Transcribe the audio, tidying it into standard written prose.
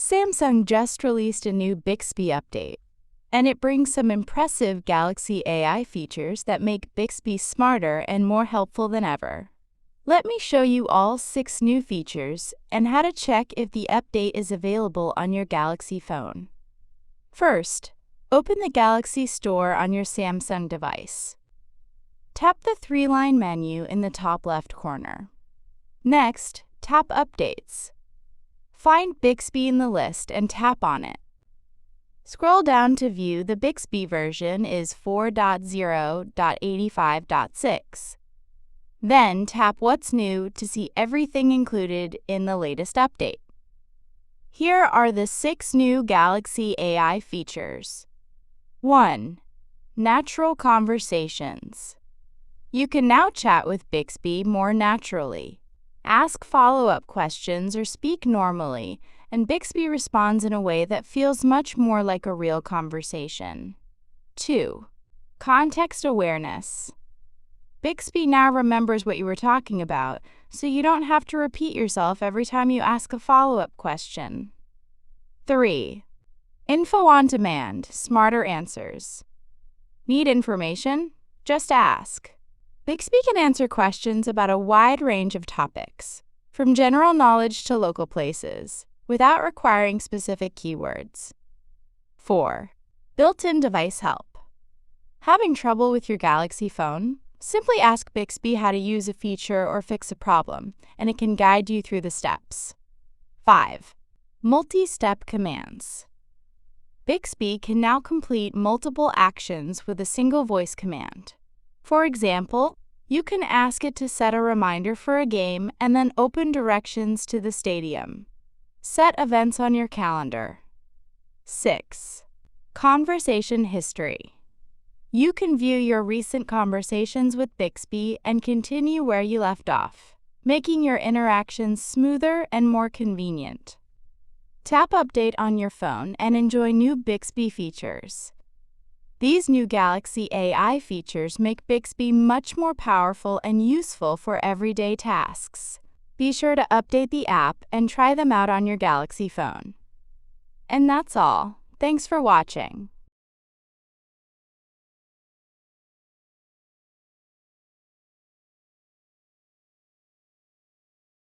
Samsung just released a new Bixby update, and it brings some impressive Galaxy AI features that make Bixby smarter and more helpful than ever. Let me show you all 6 new features and how to check if the update is available on your Galaxy phone. First, open the Galaxy Store on your Samsung device. Tap the 3-line menu in the top left corner. Next, tap Updates. Find Bixby in the list and tap on it. Scroll down to view the Bixby version is 4.0.85.6. Then tap What's New to see everything included in the latest update. Here are the 6 new Galaxy AI features. 1. Natural Conversations. You can now chat with Bixby more naturally. Ask follow-up questions or speak normally, and Bixby responds in a way that feels much more like a real conversation. 2. Context Awareness. Bixby now remembers what you were talking about, so you don't have to repeat yourself every time you ask a follow-up question. 3. Info on Demand, Smarter Answers. Need information? Just ask. Bixby can answer questions about a wide range of topics, from general knowledge to local places, without requiring specific keywords. 4. Built-in device help. Having trouble with your Galaxy phone? Simply ask Bixby how to use a feature or fix a problem, and it can guide you through the steps. 5. Multi-step commands. Bixby can now complete multiple actions with a single voice command. For example, you can ask it to set a reminder for a game and then open directions to the stadium. Set events on your calendar. 6. Conversation History. You can view your recent conversations with Bixby and continue where you left off, making your interactions smoother and more convenient. Tap Update on your phone and enjoy new Bixby features. These new Galaxy AI features make Bixby much more powerful and useful for everyday tasks. Be sure to update the app and try them out on your Galaxy phone. And that's all. Thanks for watching.